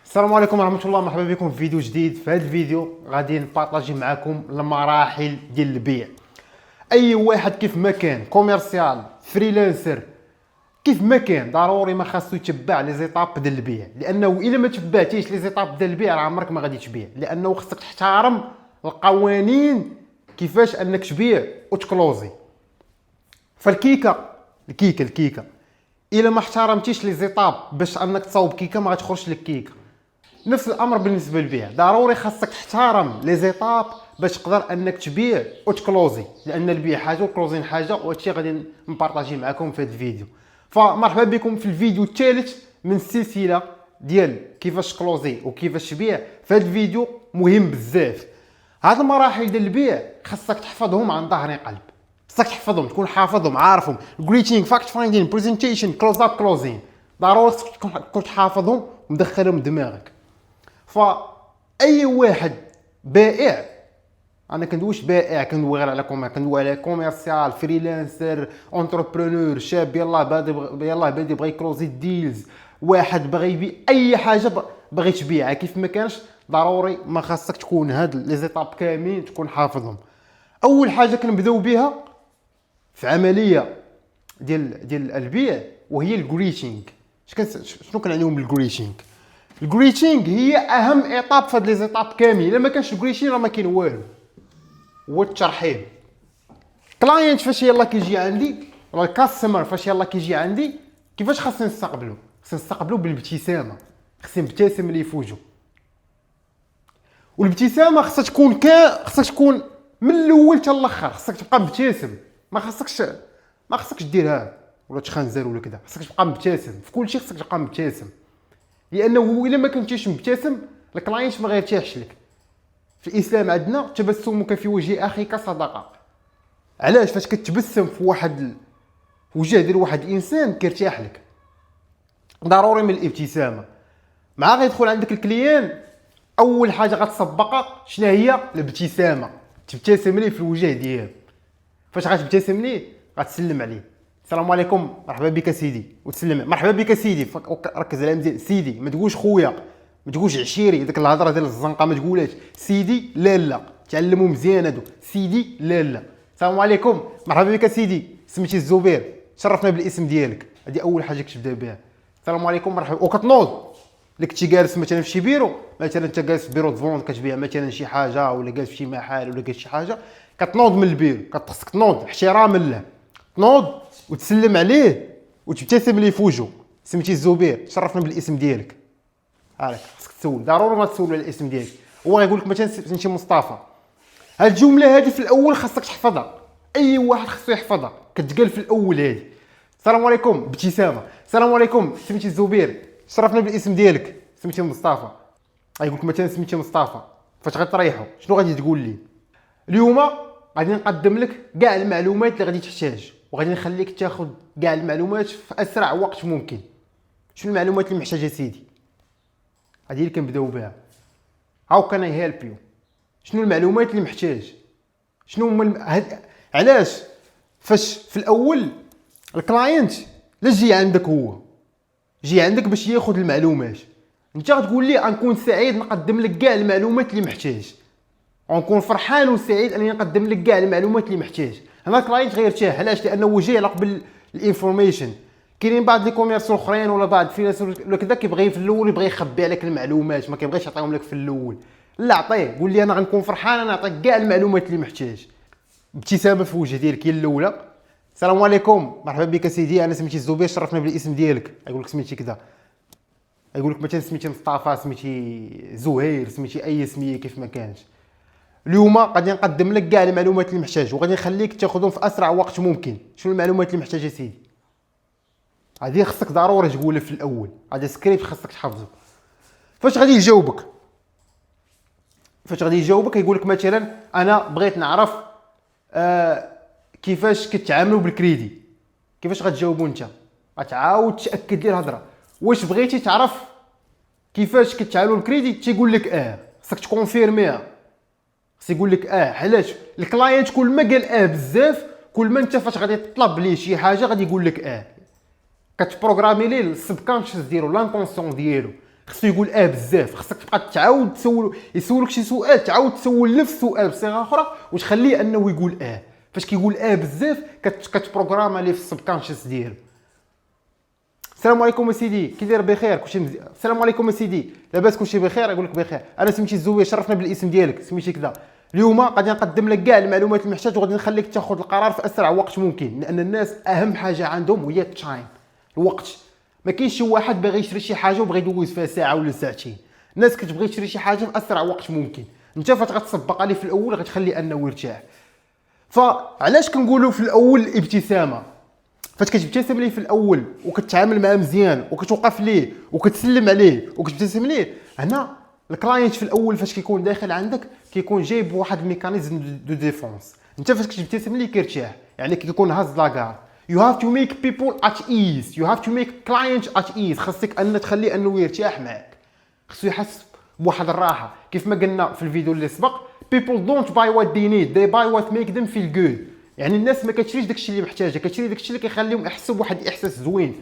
السلام عليكم ورحمه الله، مرحبا بكم في فيديو جديد. في هذا الفيديو غادي نبارطاجي معكم المراحل ديال البيع. اي واحد كيف ما كان كوميرسيال فريلانسر كيف ما كان ضروري ما خاصو يتبع لي زيتاب ديال البيع، لانه الا ما تبعتيش لي زيتاب ديال البيع راه عمرك ما غادي تبيع، لانه خصك تحترم القوانين كيفاش انك تبيع وتكلوزي. فالكيكه الا ما احترمتيش لي زيتاب باش انك تصاوب كيكه ما غتخرجش لك كيكه. نفس الامر بالنسبه للبيع، ضروري خاصك تحترم لي زيتاب باش تقدر انك تبيع وتكلوزي، لان البيع حاجه والكلوزين حاجه، وهادشي غادي نبارطاجي معكم في هذا الفيديو. فمرحبا بكم في الفيديو الثالث من السلسله ديال كيفاش تكلوزي وكيفاش تبيع. في هذا الفيديو مهم بزاف. هاد المراحل ديال البيع خاصك تحفظهم عن ظهر قلب، خاصك تحفظهم، تكون حافظهم عارفهم. جريتينغ، فاكت فايندين، بريزنتيشن، كلوز اب، كلوزين، ضروري تكون حافظهم ومدخلهم دماغك. فاي واحد بائع، انا كندويش بائع، كندوي غير على كندوي على كوميرسيال فريلانسر اونتربرونور شاب يلاه بغى يكلوزي ديلز، واحد باغي يبيع اي حاجه باغي تبيعها كيف ما كانش، ضروري ما خاصك تكون هاد لي زيتاب كاملين تكون حافظهم. اول حاجه كنبداو بها في عمليه ديال البيع وهي الجريتينغ. شنو كنعنيو بالجريتينغ؟ الجريتينغ هي اهم ايطاب في هاد لي زيتاب كاملين. الا ما كانش الجريتينغ راه ما كاين والو. هو الترحيب. كلاينت فاش يلاه كيجي عندي، ولا الكاستمر فاش يلاه كيجي عندي، كيفاش خاصني نستقبلو؟ خاصني نستقبلو بالابتسامه، خاصني نبتسم ليه في وجهو. والابتسامه خاصها تكون من الاول حتى الاخر، خاصك تبقى مبتسم، ما خاصكش ديرها ولا تخنزر ولا كذا، خاصك تبقى مبتسم في كل شيء، خاصك تبقى مبتسم، لانه الا ما كنتيش مبتسم الكلاينت ما غيرتاحش لك. في الاسلام عندنا تبسمك في وجه اخيك صدقه. علاش؟ فاش كتبسم في وجه ديال واحد الانسان كيرتاح لك. ضروري من الابتسامه. مع غيدخل عندك الكليان، اول حاجه غتسبقها شنو هي؟ الابتسامه. تبتسم ليه في الوجه ديالو. فاش غتبتسم ليه غتسلم عليه، السلام عليكم، مرحبا بك سيدي، وتسلم مرحبا بك سيدي. ركز على مزيان، سيدي، ما تقولش خويا، ما تقولش عشيري، ديك الهضره ديال الزنقه ما تقولهاش. سيدي لا، تعلموا مزيان هادو. سيدي لا. السلام عليكم، مرحبا بك سيدي، سميتي الزبير، شرفنا بالاسم ديالك. هذه اول حاجه كتبدا بها، السلام عليكم مرحبا. وكتنوض اللي كنتي جالس مثلا في شي بيرو، مثلا انت جالس في بيرو دفون كتبيع مثلا شي حاجه، ولا جالس في شي محل ولا جالس شي حاجه، كتنوض من البيرو، خصك تنوض احتراما له، تنوض وتسلم عليه وتبتسم ليه في وجهه. سميتي الزبير، شرفنا بالاسم ديالك. هاك خصك تسول، ضروري ما تسول على الاسم ديالك. هو غيقول لك مثلا سميتي مصطفى. هاد الجمله هذه في الاول خاصك تحفظها، اي واحد خصو يحفظها، كتقال في الاول هذه. السلام عليكم، ابتسامه. السلام عليكم، سميتي الزبير، شرفنا بالاسم ديالك، سميتي مصطفى. غيقول لك مثلا سميتي مصطفى، فاش غتريحو شنو غادي تقول لي؟ اليوم غادي نقدم لك كاع المعلومات اللي غادي تحتاج، وغادي نخليك تاخذ كاع المعلومات في اسرع وقت ممكن. شنو المعلومات اللي محتاجها سيدي؟ هذه اللي كنبداو بها. هاو كان اي هيلب يو. شنو المعلومات اللي محتاج؟ شنو هما علاش فاش في الاول الكلاينت لا جي عندك، هو جي عندك باش ياخذ المعلومات، انت غتقول لي غنكون سعيد نقدم لك كاع المعلومات اللي محتاج، غنكون فرحان وسعيد انني نقدم لك كاع المعلومات اللي محتاج. هنا الكلاينت غيرتاح. علاش؟ لانه هو جاي على قبل الانفورميشن. كاينين بعض لي كوميرس اخرين ولا بعض الفريلانسر ولا كذا كيبغي في الاول يبغي يخبي عليك المعلومات، ما كيبغيش يعطيهم لك في الاول. لا، عطيه، قول لي انا غنكون فرحان انا نعطيك كاع المعلومات اللي محتاج. ابتسامه في وجه ديالك هي الاولى. السلام عليكم، مرحبا بك سيدي، انا سميتي الزبير، شرفنا بالاسم ديالك. يقول لك سميتي كذا، يقول لك مثلا سميتي مصطفى، سميتي زهير، سميتي اي سميه كيف ما كانش. اليوم غادي نقدم لك كاع المعلومات اللي محتاج، وغادي نخليك تاخذهم في اسرع وقت ممكن. شنو المعلومات اللي محتاجه سيدي؟ هذه خصك ضروري تقولها في الاول، هذا سكريبت خصك تحفظه. فاش غادي يجاوبك يقول لك مثلا انا بغيت نعرف كيفاش كتعاملوا بالكريدي. كيفاش غتجاوبوا انت؟ غتعاود تاكد لي الهضره. واش بغيتي تعرف كيفاش كتعاملوا بالكريدي؟ تيقول لك خصك تكونفيرميها. خص يقول لك علاش؟ الكلاينت كل ما قال بزاف، كل ما انت فاش غادي تطلب ليه شي حاجه غادي يقول لك كتبروغرامي ليه السبكونشس ديالو، لانكونسيون ديالو. خصو يقول بزاف، خصك تبقى تعاود تسولو، يسولك شي سؤال تعاود تسول نفس السؤال بصيغه اخرى وتخليه انه يقول فاش كيقول بزاف كتبروغراما ليه في السبكونشس ديالو. السلام عليكم اسيدي، كي داير؟ بخير كلشي مزيان. السلام عليكم اسيدي، لاباس كلشي بخير؟ يقول لك بخير. انا سميتي الزوبير، شرفنا بالاسم ديالك، سميتي كذا. اليوم غادي نقدم لك كاع المعلومات اللي محتاج وغادي نخليك تاخذ القرار في اسرع وقت ممكن، لان الناس اهم حاجه عندهم هي التايم، الوقت. ما كاينش شي واحد باغي يشري شي حاجه وبغى يدوز فيها ساعه ولا ساعتين. الناس كتبغي تشري شي حاجه في اسرع وقت ممكن. انت فاش غتسبق عليه في الاول غتخلي انه يرتاح. فعلاش كنقولوا في الاول الابتسامه؟ فاش كتبتسم ليه في الاول وكتعامل معاه مزيان وكتوقف ليه وكتسلم عليه وكتبتسم ليه، هنا الكلاينت في الاول فاش كيكون داخل عندك كيكون جايب واحد الميكانيزم دو ديفونس. انت فاش كتبتسم ليه كيرتاح، يعني كيكون هاز لاكار. You have to make people at ease. You have to make client at ease. خاصك ان تخليه انه يرتاح معك، خصو يحس بواحد الراحه. كيف ما قلنا في الفيديو اللي سبق، people don't buy what they need, they buy what make them feel good. يعني الناس ما كتشريش داكشي اللي محتاجه، كتشري داكشي اللي كيخليهم يحسوا بواحد الاحساس زوين.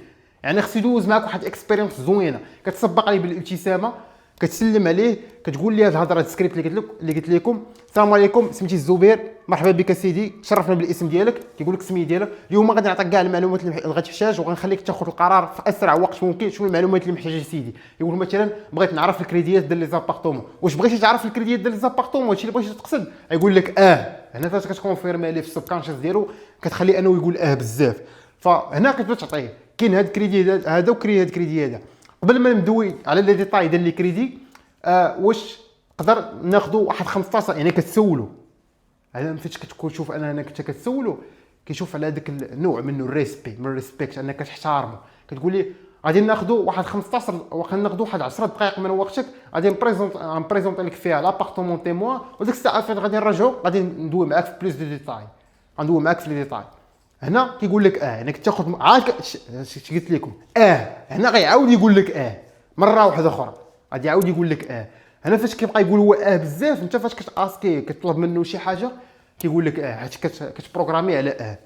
يعني خصو يدوز معك واحد اكسبيرينس زوينه، كتسبق عليه بالابتسامه، كتسلم عليه، كتقول لي هاد الهضره السكريبت اللي قلت لكم. السلام عليكم، سميتي الزبير، مرحبا بك سيدي، تشرفنا بالاسم ديالك. كيقول لك السميه ديالك. اليوم غادي نعطيك كاع المعلومات اللي غتحتاج وغنخليك تاخذ القرار في اسرع وقت ممكن. شنو المعلومات اللي محتاجه سيدي؟ يقول مثلا بغيت نعرف الكريديات ديال لي زابارتومون. واش بغيتي تعرف الكريديات ديال لي زابارتومون؟ هادشي اللي بغيتي تقصد؟ يقول لك هنا فاش كتكونفيرمي عليه في السبكونشس ديالو كتخلي انه يقول بزاف. فهنا كتبدا تعطيه كاين هاد الكريدي هذا وكاين هاد الكريدي هذا. قبل ما ندوي على لي ديتاي ديال لي كريدي، واش نقدر ناخذوا واحد 15 يعني كتسولوا على فاش كتكون تشوف انا هنا كنت كتسولوا كيشوف على هذاك النوع منه الريسبي من الريسبكت انك كتحترمه. كتقول لي غادي ناخذوا واحد 15 وغادي ناخذوا واحد 10 دقائق من وقتك، غادي نبريزونطي لك فيها لابارتمون تيموا، وديك الساعه فين غادي نرجعوا غادي ندوي معاك في بليس دو ديتاي، غندوي معاك في لي ديتاي. هنا كيقول لك انك تاخذ عاد قلت لكم هنا غيعاود يقول لك مره واحده اخرى، غادي يعاود يقول لك هنا فاش كيبقى يقول هو بزاف، انت فاش كتاسكي كتطلب منه شي حاجه كيقول لك حيت كتبروغرامي على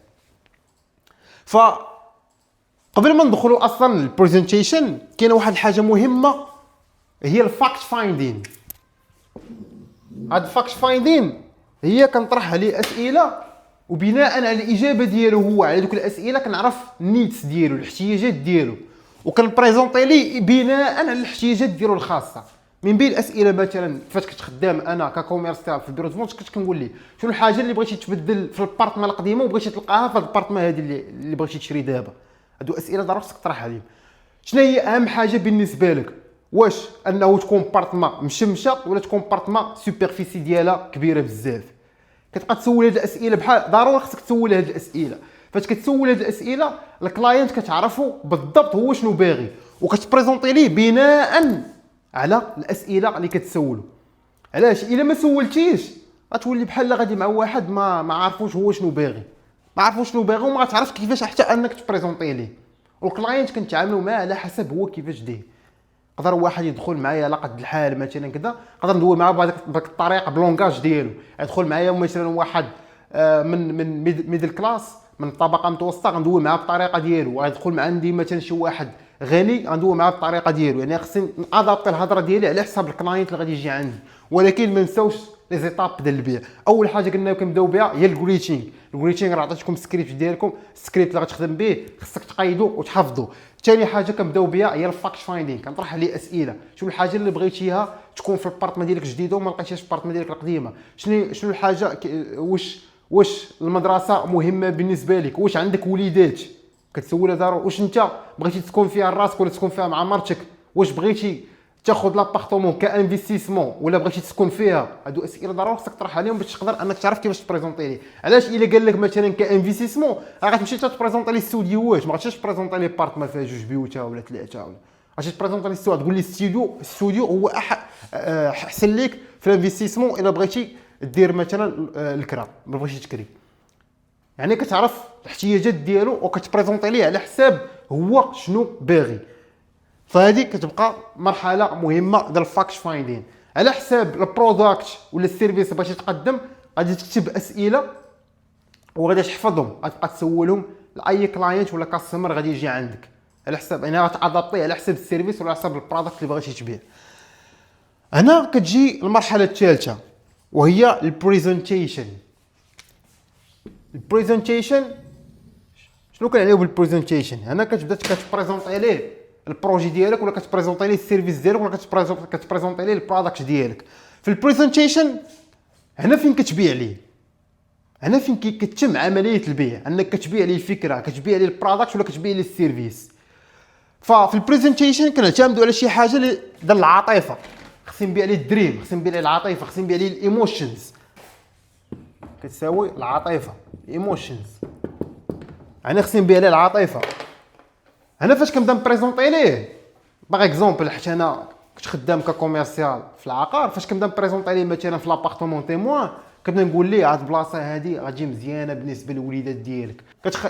ف قبل ما ندخلوا اصلا البريزنتيشن كاينه واحد الحاجه مهمه هي الفاكت فايندين. هاد الفاكت فايندين هي كنطرح عليه اسئله، وبناء على الاجابه ديالو هو على دوك الاسئله كنعرف النيتس ديالو، الاحتياجات ديالو، وكنبريزونطي ليه بناء على الاحتياجات ديالو الخاصه. من بين الاسئله مثلا فاش كنت خدام انا ككوميرسيال في البيرو دو فونت كنت كنقول ليه شنو الحاجه اللي بغيتي تبدل في البارتمان القديمه وبغيتي تلقاها في البارتمان هذه اللي بغيتي تشري دابا. هادو اسئله ضروري خصك تطرح عليهم. شنو هي اهم حاجه بالنسبه لك؟ واش انه تكون بارتمان مشمشه ولا تكون بارتمان سوبرفيسي ديالها كبيره بزاف؟ كتبقى تسول هاد الاسئله بحال ضروري خصك تسول هاد الاسئله. فاش كتسول هاد الاسئله الكلاينت كتعرفوا بالضبط هو شنو باغي وكتبريزونطي ليه بناء على الاسئله اللي كتسولو. علاش؟ الا ما سولتيش غتولي بحال غادي مع واحد ما عارفوش هو شنو باغي، ما عارفوش شنو باغي وما غتعرفش كيفاش حتى انك تبريزونطي ليه. والكلاينت كنتعاملوا معاه على حسب هو كيفاش داير. يقدر واحد يدخل معايا على قد الحال مثلا كذا، نقدر ندوي معاه بهذيك الطريقه بلونغاج ديالو. يدخل معايا مثلا واحد من ميدل كلاس، من طبقه متوسطه، غندوي معاه بالطريقه ديالو. ويدخل مع عندي مثلا شي واحد غني غندوي معاه بالطريقه ديالو. يعني خصني نادابطي الهضره ديالي على حساب الكلاينت اللي غادي يجي عندي. ولكن ما نساوش لي زيتاب ديال البيع. اول حاجه قلنا كنبداو بها هي الجريتينغ. الجريتينغ راه عطيتكم السكريبت ديالكم، السكريبت اللي غتخدم به خصك تقيدو وتحفظو. ثاني حاجه كنبداو بها هي الفاكت فايندين. كنطرح عليه اسئله، شنو الحاجه اللي بغيتيها تكون في البارتمان ديالك الجديده وما لقيتيهاش في البارتمان ديالك القديمه؟ شنو الحاجه واش المدرسه مهمه بالنسبه لك؟ واش عندك وليدات كتسولها ضروري؟ واش انت بغيتي تكون فيها راسك ولا تكون فيها مع مرتك؟ واش بغيتي تاخذ لابارتمون كانفستيسمون ولا بغيتي تسكن فيها؟ هادو اسئله ضروري خصك تطرح عليهم باش تقدر انك تعرف كيفاش تبريزونطي ليه. علاش؟ الا قال لك مثلا كانفستيسمون راه غتمشي تبريزونطي ليه ستوديوات، ما غاتمشيش تبريزونطي ليه بارتمان فيها جوج بيوتا ولا ثلاثه، ولا غاتمشي تبريزونطي ليه ستوديو. تقول لي الستوديو هو احسن ليك في الانفستيسمون الا بغيتي دير مثلا الكرا، ما بغيتيش تكري. يعني كتعرف الاحتياجات ديالو وكتبريزونطي ليه على حساب هو شنو باغي. فهذه كتبقى مرحله مهمه ديال الفاكت فايندين. على حساب البروداكت ولا السيرفيس اللي بغيتي تقدم غادي تكتب اسئله وغادي تحفظهم، غتبقى تسولهم لاي كلاينت ولا كاستمر غادي يجي عندك. على حساب يعني غتادابطيه على حساب السيرفيس ولا على حساب البرودكت اللي بغيتي تبيع. هنا كتجي المرحله الثالثه وهي البريزنتيشن. البريزنتيشن شنو كنعنيو بالبريزنتيشن؟ هنا كتبدا كتبريزونطي ليه البروجي ديالك ولا كتبريزونطي ليه السيرفيس ديالك ولا كتبريزونطي ليه البرودكت ديالك. في البريزنتيشن هنا فين كتبيع ليه، هنا فين كتتم عمليه البيع، انك كتبيع ليه الفكره، كتبيع ليه البرودكت ولا كتبيع ليه السيرفيس. ففي البريزنتيشن كنعتمدوا على شي حاجه اللي ديال العاطفه، خصني نبيع ليه الدريم، خصني نبيع ليه العاطفه، خصني نبيع ليه الايموشنز. كتساوي العاطفه ايموشنز، يعني خصني نبيع ليه العاطفه. هنا فاش كنبدا نبريزونطي ليه باغ اكزومبل، حيت انا كنت خدام ككوميرسيال في العقار، فاش كنبدا نبريزونطي ليه مثلا في لابارتمون تيموان كنبدا نقول ليه هاد البلاصه هادي غتجي مزيانه بالنسبه للوليدات ديالك،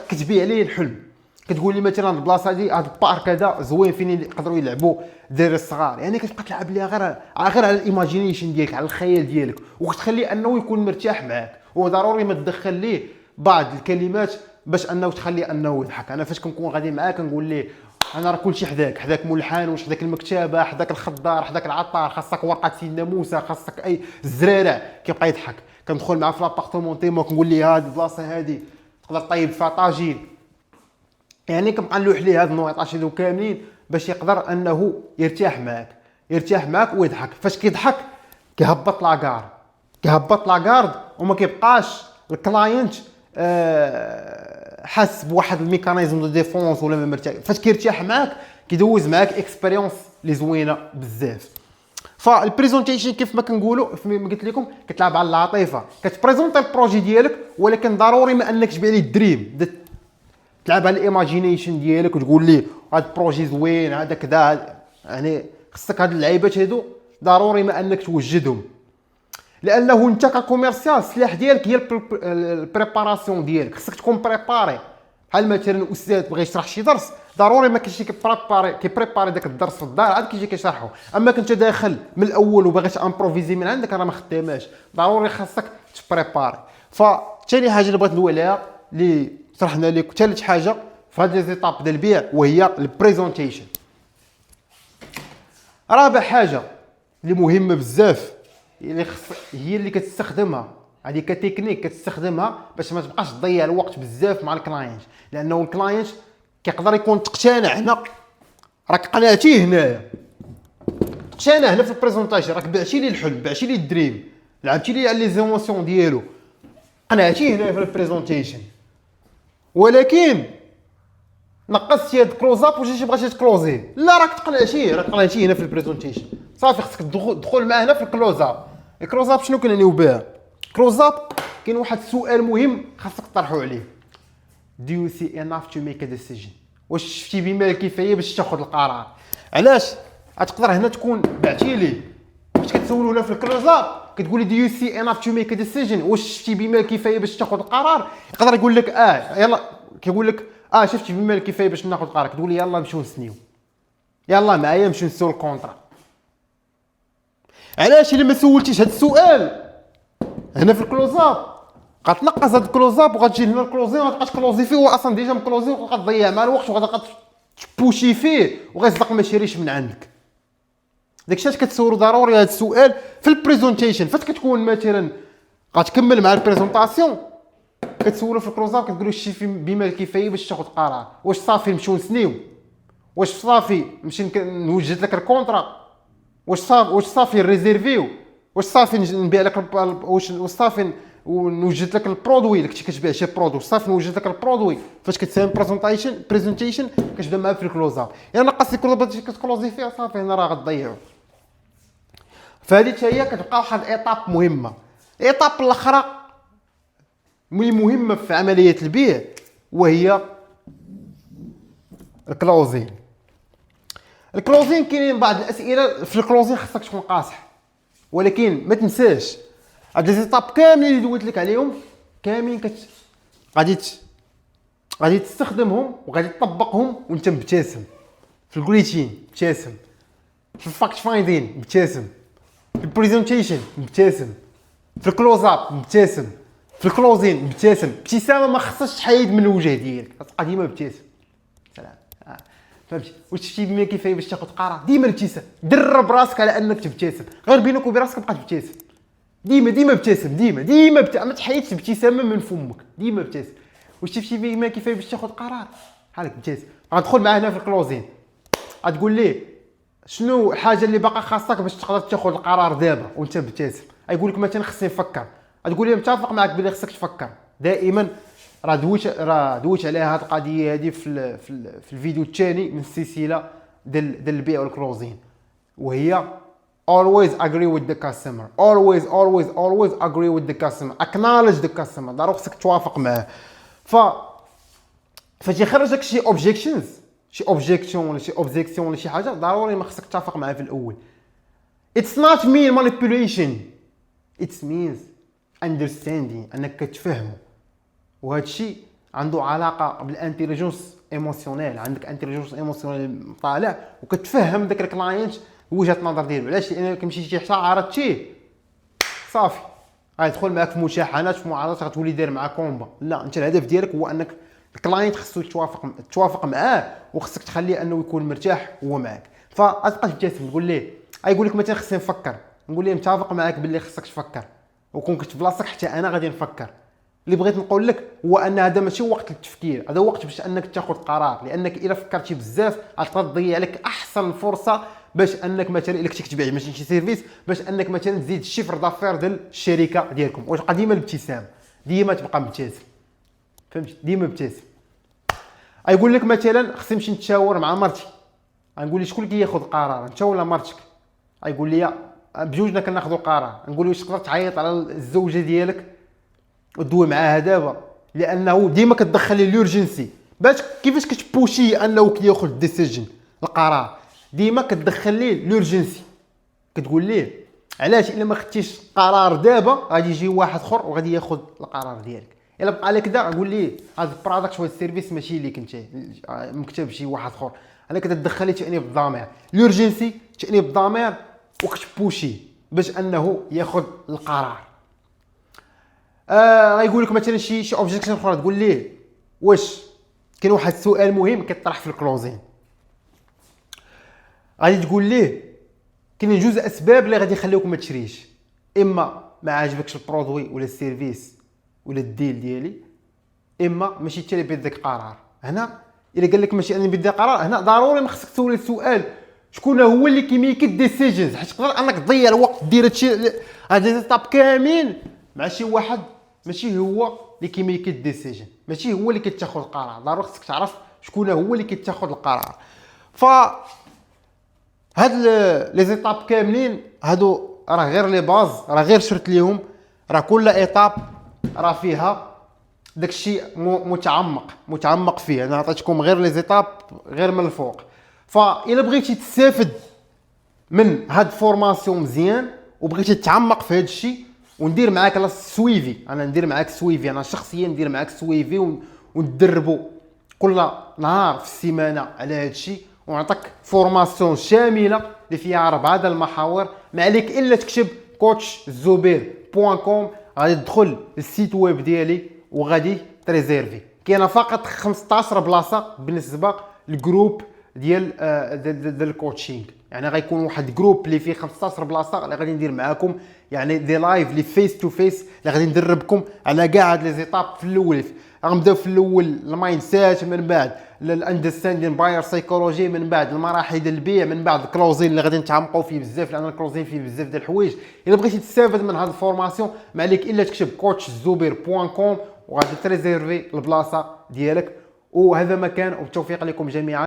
كتبيع ليه الحلم. كتقول لي مثلا البلاصه هادي هاد البارك هذا زوين فين يقدروا يلعبوا الدراري الصغار، يعني كتبقى تلعب ليها غير على الايماجينيشن ديالك، على الخيال ديالك، وكتخليه انه يكون مرتاح معاك. وضروري ما تدخل ليه بعض الكلمات باش انه تخليه انه يضحك. انا فاش كنكون غادي معاه كنقول ليه انا راه كلشي حداك ملحان، واش حداك المكتبه، حداك الخضار، حداك العطار، خاصك ورقه سيدنا موسى، خاصك اي الزرارع. كيبقى يضحك. كندخل معاه في لابارتمون تيمو كنقول ليه هاد البلاصه هادي تقدر طيب فيها طاجين، يعني كنبقى نلوح ليه هاد النويطات هادو كاملين باش يقدر انه يرتاح معاك ويضحك. فاش كيضحك كيهبط لاكارد وما كيبقاش الكلاينت حاس بواحد الميكانيزم دو ديفونس ولا ما مرتاح. فاش كيرتاح معاك كيدوز معاك اكسبيريونس اللي زوينه بزاف. فالبريزونتيشن كيف ما كنقولوا ما قلت لكم كتلعب على العاطفه، كتبريزونطي البروجي ديالك، ولكن ضروري ما انك تبيع ليه الدريم، تلعب على الايماجينيشن ديالك وتقول ليه هذا البروجي زوين هذا كذا. يعني خصك هاد اللعيبات هادو ضروري ما انك توجدهم، لانه انت ككوميرسيال السلاح ديالك هي البريباراسيون ديالك. خصك تكون بريباري. بحال مثلا استاذ بغى يشرح شي درس ضروري ما كاينش كيبريباري داك الدرس في الدار عاد كيجي كيشرحه. اما كنت داخل من الاول وباغي تامبروفيزي من عندك راه ما خداماش، ضروري خاصك تبريباري. فثاني حاجه اللي بغيت ندوي عليها اللي شرحنا لكم ثالث حاجه في هاد لي زيتاب ديال البيع وهي البريزونتيشن. رابع حاجه اللي مهمه بزاف هي اللي كتستخدمها هذه كتكنيك كتستخدمها باش ما تبقاش تضيع الوقت بزاف مع الكلاينت، لانه الكلاينت كيقدر يكون تقتنع هنا، راك قنعتيه هنايا، تقتنع هنا في البريزونطاجن، راك بعتي لي الحلم، بعتي لي الدريم، لعبتي لي على لي زيموسيون ديالو، قنعتيه هنا في البريزونتيشن، ولكن نقصتي هاد كلوز اب وجيتي بغيتي تكلوزيه. لا راك تقنعتيه هنا في البريزونتيشن، صافي خصك تدخل معاه هنا في الكلوز اب. الكلوز اب شنو كنعنيو بها؟ كلوز اب كاين واحد السؤال مهم خاصك تطرحوا عليه. Do you see enough to make a decision؟ واش شفتي بما الكفايه باش تاخذ القرار؟ علاش؟ غتقدر هنا تكون بعتي ليه باش كتسولو هنا في الكلوز اب كتقولي do you see enough to make a decision؟ واش شفتي بما الكفايه باش تاخذ القرار؟ يقدر يقول لك يلا، كيقول لك شفتي بما الكفايه باش ناخذ قرار، كتقول يلا نمشيو نسنيو، يلا معايا نمشيو نسول الكونطرا. علاش؟ الا ما سولتيش هذا السؤال هنا في الكلوزاب غتنقص هذا الكلوزاب وغتجي هنا الكلوزين وغتبقى تكلوزي فيه، هو اصلا ديجا مكلوزي وغتضيع مع الوقت وغتبقى تبوشي فيه وغيصدق ما يشريش من عندك. داكشي علاش كتسولو ضروري هذا السؤال في البريزونتيشن. فاش كتكون مثلا غتكمل مع البريزونطاسيون كتسولو في الكلوزاب كتقولوا شتي بما الكفايه باش تاخذ قرار، واش صافي نمشيو نسنيو، واش صافي نمشي نوجد لك الكونطرا، واش صافي ريزيرفيو، واش صافي نبيع لك واش صافي ونوجد لك البرودوي اللي كنتي كتبيع شي برودوي، صافي نوجد لك البرودوي. فاش كتسالي بريزونتيشن كتبدا معاه في الكلوزاب، يعني نقصتي كل باش كتكلوزي فيها صافي هنا راه غتضيعو. فهذه حتى هي كتبقى واحد ايطاب مهمه. ايطاب الاخرى اللي مهمه في عمليه البيع وهي الكلوزين. الكلوزين كاينين بعض الاسئله في الكلوزين خاصك تكون قاصح، ولكن ما تنساش هاد لي زيتاب كاملين اللي دويت لك عليهم كاملين غادي تستخدمهم وغادي تطبقهم وانت مبتسم. في الجريتين مبتسم، في الفاكت فايندين مبتسم، في البريزنتيشن مبتسم، في الكلوز اب مبتسم، في الكلوزين مبتسم. ابتسامه ما خصهاش تحيد من الوجه ديالك، تبقى ديما مبتسم. سلام. فهمتي؟ واش شفتي بما كيفاش باش تاخذ قرار ديما ابتسم، درب راسك على انك تبتسم، غير بينك وبين راسك بقى تبتسم، ديما ابتسم، ديما ما تحيدش ابتسامه من فمك، ديما ابتسم. واش شفتي بما كيفاش باش تاخذ قرار بحالك ابتسم. غندخل معاه هنا في الكلوزين، غتقول ليه شنو الحاجه اللي باقا خاصك باش تقدر تاخذ القرار دابا وانت مبتسم. غيقول لك مثلا خصني نفكر، غتقول لي متفق معك بلي خصك تفكر دائما. راه دويت على هذه القضيه هذه في الفيديو الثاني من السلسله ديال البيع والكلوزين، وهي always agree with the customer. always agree with the customer. acknowledge the customer. ضروري خصك توافق معاه. فاش يخرجك شي objections، شي objection ولا شي objection ولا شي حاجه، ضروري ما خصك تتفق معاه في الاول. it's not mean manipulation. it means understanding، انك كتفهمه. وهذا الشيء عنده علاقه بالانتيليجنس ايموسيونيل. عندك انتيليجنس ايموسيونيل طالع وكتفهم داك الكلاينت وجهه النظر ديالو. علاش؟ لانك مشيتي شي حاجه عرضتيه صافي غيدخل معاك في مشاحنات، في معارضات، غتولي داير معاه كومبا. لا، انت الهدف ديالك هو انك الكلاينت خصو توافق معاه، وخصك تخليه انه يكون مرتاح هو معاك. فغتبقى تبتسم تقول ليه، غيقول لك مثلا خصني نفكر، نقول ليه متفق معاك باللي خصك تفكر، وكون كنت في بلاصتك حتى انا غادي نفكر. اللي بغيت نقول لك هو ان هذا ماشي وقت للتفكير، هذا وقت باش انك تاخذ قرار، لانك الا فكرتي بزاف غتضيع لك احسن فرصه باش انك مثلا الا كنتي كتبيع مثلا شي سيرفيس، باش انك مثلا تزيد الشيفر دافير ديال الشركه ديالكم. وتبقى ديما الابتسام، ديما تبقى مبتسم، فهمتي؟ ديما مبتسم. غيقول لك مثلا خصني نمشي نتشاور مع مرتي، غنقول لي شكون اللي كياخذ القرار، انت ولا مرتك؟ غيقول لي بجوجنا كناخذوا القرار. نقول له واش تقدر تعيط على الزوجه ديالك ودوي معاها دابا، لانه ديما كتدخل لي اليورجنسي. باش كيفاش كتبوشي انه كياخذ ديسيجن القرار، ديما كتدخل ليه اليورجنسي، كتقول ليه علاش الا ما خدتيش قرار دابا غادي يجي واحد اخر وغادي ياخذ القرار ديالك. الا بقى لك كذا نقول ليه هذا البرودكت وهذا السيرفيس ماشي ليك انت، مكتب شي واحد اخر. انا كتدخلي تانيب الضمير، اليورجنسي تانيب الضمير، وكتبوشي باش انه ياخذ القرار. غيقول لك مثلا شي اوبجيكشن اخرى، تقول ليه واش كاين واحد السؤال مهم كيطرح في الكلوزين، غادي تقول ليه كاين جوج اسباب اللي غادي يخليوك ما تشريش، اما ما عاجبكش البرودوي ولا السيرفيس ولا الديل ديالي، اما ماشي انت اللي بيد داك القرار. هنا الا قال لك ماشي انا اللي بيد القرار، هنا ضروري ما خصك تسول السؤال شكون هو اللي كيميك الديسيجنز، حيت تقدر انك تضيع الوقت دير هادشي هاد الطاب كامل مع شي واحد ماشي هو اللي كيميك الديسيجن، ماشي هو اللي كيتاخذ القرار. ضروري خصك تعرف شكون هو اللي كيتاخذ القرار. ف هاد لي زيتاب كاملين هادو راه غير لي باز، راه غير شرت ليهم، راه كل ايطاب راه فيها داكشي متعمق فيه. انا عطيتكم غير لي زيتاب غير من الفوق. فإلا بغيتي تستافد من هاد الفورماسيون مزيان وبغيتي تتعمق في هاد الشيء وندير معاك السويفي، انا ندير معاك سويفي، انا شخصيا ندير معاك سويفي وندربوا كل نهار في السيمانه على هاد الشيء، ونعطيك فورماسيون شامله اللي فيها 4 المحاور. ما عليك الا تكتب coachzoubeir.com، غادي تدخل للسيت ويب ديالي وغادي تريزيرفي. كاينه فقط 15 بلاصه بالنسبه للجروب ديال الكوتشينغ، يعني غيكون واحد جروب اللي فيه 15 بلاصه اللي غادي ندير معاكم، يعني دي لايف لي فيس تو فيس اللي غادي ندربكم على كاع هاد لي زيتاب. في الاول غنبداو في الاول المايند سيت، من بعد الاندرستاندين باير سايكولوجي، من بعد المراحل ديال البيع، من بعد الكلوزين اللي غادي نتعمقوا فيه بزاف، لان الكلوزين فيه بزاف ديال الحوايج. الا بغيتي تستافد من هاد الفورماسيون ما عليك الا تكتب coachzoubeir.com وغادي تريزيرفي البلاصه ديالك. وهذا مكان، وبالتوفيق لكم جميعا.